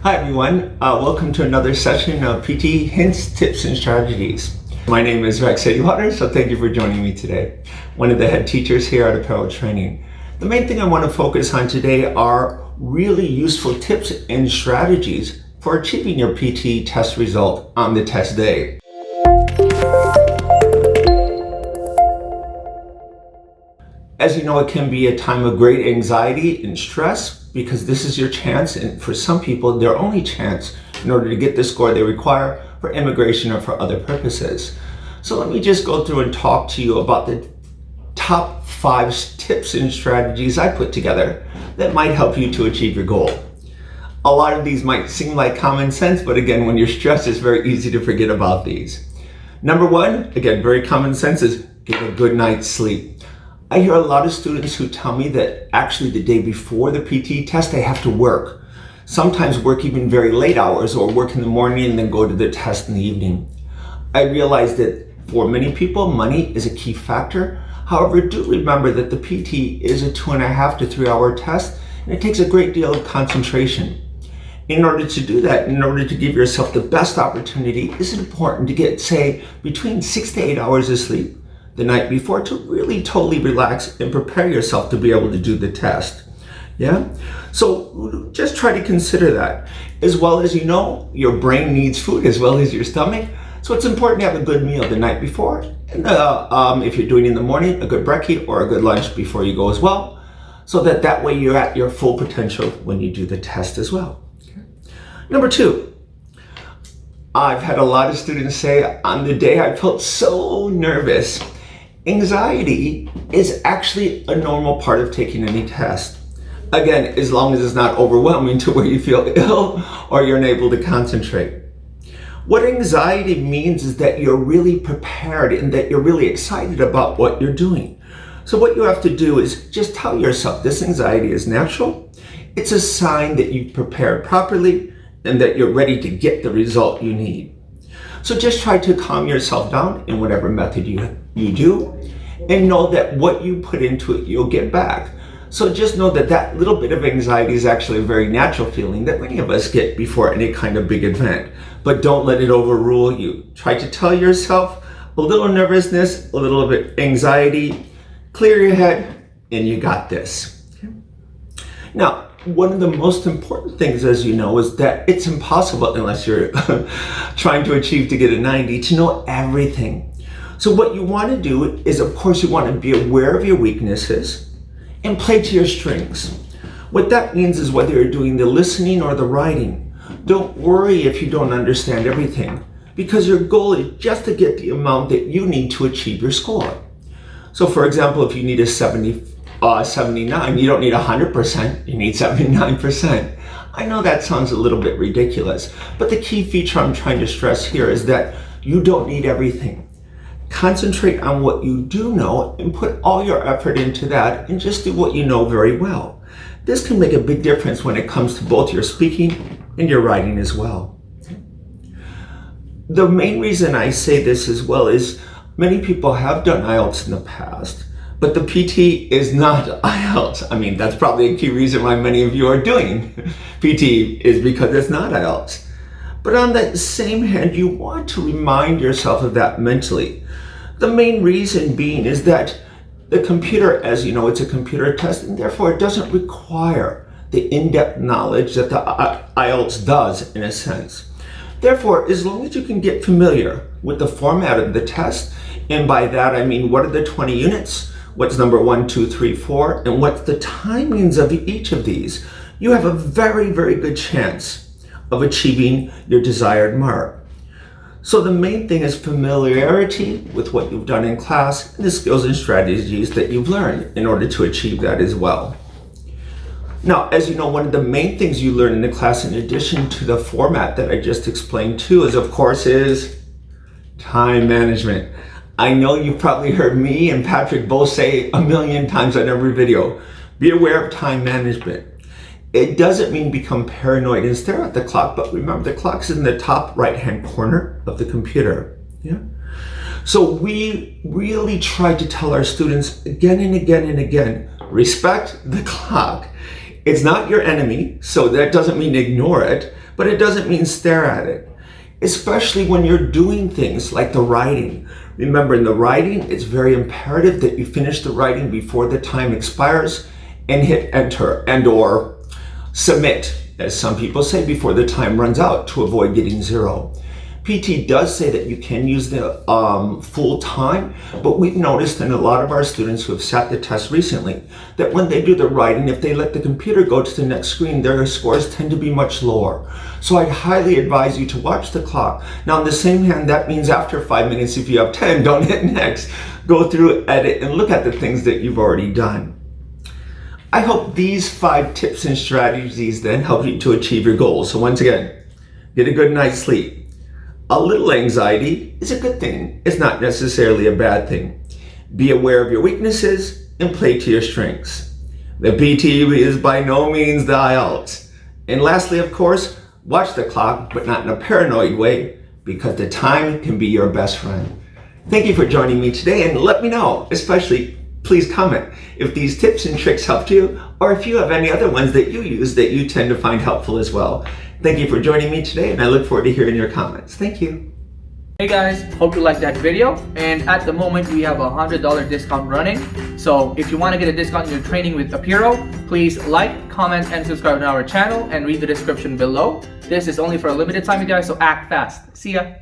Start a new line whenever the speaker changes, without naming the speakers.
Hi everyone, welcome to another session of PTE Hints, Tips, and Strategies. My name is Rex Edgewater, so thank you for joining me today. One of the head teachers here at Apparel Training. The main thing I want to focus on today are really useful tips and strategies for achieving your PTE test result on the test day. As you know, it can be a time of great anxiety and stress because this is your chance, and for some people, their only chance in order to get the score they require for immigration or for other purposes. So let me just go through and talk to you about the top 5 tips and strategies I put together that might help you to achieve your goal. A lot of these might seem like common sense, but again, when you're stressed, it's very easy to forget about these. Number 1, again, very common sense, is get a good night's sleep. I hear a lot of students who tell me that actually the day before the PTE test, they have to work. Sometimes work even very late hours or work in the morning and then go to the test in the evening. I realize that for many people, money is a key factor. However, do remember that the PTE is a 2.5 to 3 hour test, and it takes a great deal of concentration. In order to do that, in order to give yourself the best opportunity, it's important to get, say, between 6 to 8 hours of sleep the night before to really totally relax and prepare yourself to be able to do the test. Yeah? So just try to consider that. As well as, you know, your brain needs food as well as your stomach. So it's important to have a good meal the night before. And if you're doing it in the morning, a good brekkie or a good lunch before you go as well. So that way you're at your full potential when you do the test as well. Okay. Number 2. I've had a lot of students say on the day I felt so nervous. Anxiety is actually a normal part of taking any test. Again, as long as it's not overwhelming to where you feel ill or you're unable to concentrate. What anxiety means is that you're really prepared and that you're really excited about what you're doing. So what you have to do is just tell yourself this anxiety is natural. It's a sign that you've prepared properly and that you're ready to get the result you need. So just try to calm yourself down in whatever method you do, and know that what you put into it, you'll get back. So just know that that little bit of anxiety is actually a very natural feeling that many of us get before any kind of big event. But don't let it overrule you. Try to tell yourself a little nervousness, a little bit of anxiety, clear your head, and you got this. Okay? Now, one of the most important things, as you know, is that it's impossible, unless you're trying to achieve to get a 90, to know everything. So what you want to do is, of course, you want to be aware of your weaknesses and play to your strengths. What that means is whether you're doing the listening or the writing, don't worry if you don't understand everything, because your goal is just to get the amount that you need to achieve your score. So for example, if you need a 79, you don't need 100%, you need 79%. I know that sounds a little bit ridiculous, but the key feature I'm trying to stress here is that you don't need everything. Concentrate on what you do know and put all your effort into that and just do what you know very well. This can make a big difference when it comes to both your speaking and your writing as well. The main reason I say this as well is many people have done IELTS in the past, but the PTE is not IELTS. I mean, that's probably a key reason why many of you are doing PTE, is because it's not IELTS. But on that same hand, you want to remind yourself of that mentally. The main reason being is that the computer, as you know, it's a computer test, and therefore it doesn't require the in-depth knowledge that the IELTS does, in a sense. Therefore, as long as you can get familiar with the format of the test, and by that I mean what are the 20 units, what's number 1, 2, 3, 4, and what's the timings of each of these, you have a very, very good chance of achieving your desired mark. So the main thing is familiarity with what you've done in class and the skills and strategies that you've learned in order to achieve that as well. Now, as you know, one of the main things you learn in the class, in addition to the format that I just explained too, is time management. I know you've probably heard me and Patrick both say a million times on every video, be aware of time management. It doesn't mean become paranoid and stare at the clock, but remember the clock's in the top right-hand corner of the computer. Yeah. So we really try to tell our students again and again and again, respect the clock. It's not your enemy, so that doesn't mean ignore it, but it doesn't mean stare at it, especially when you're doing things like the writing. Remember, in the writing, it's very imperative that you finish the writing before the time expires and hit enter and or submit, as some people say, before the time runs out to avoid getting zero. PT does say that you can use the full time, but we've noticed in a lot of our students who have sat the test recently that when they do the writing, if they let the computer go to the next screen, their scores tend to be much lower. So I'd highly advise you to watch the clock. Now, on the same hand, that means after 5 minutes, if you have 10, don't hit next. Go through, edit, and look at the things that you've already done. I hope these 5 tips and strategies then help you to achieve your goals. So once again, get a good night's sleep. A little anxiety is a good thing. It's not necessarily a bad thing. Be aware of your weaknesses and play to your strengths. The PTE is by no means the IELTS. And lastly, of course, watch the clock, but not in a paranoid way, because the time can be your best friend. Thank you for joining me today, and let me know, especially please comment if these tips and tricks helped you, or if you have any other ones that you use that you tend to find helpful as well. Thank you for joining me today, and I look forward to hearing your comments. Thank you.
Hey guys, hope you liked that video. And at the moment, we have a $100 discount running. So if you want to get a discount in your training with Apiro, please like, comment, and subscribe to our channel and read the description below. This is only for a limited time, you guys, so act fast. See ya.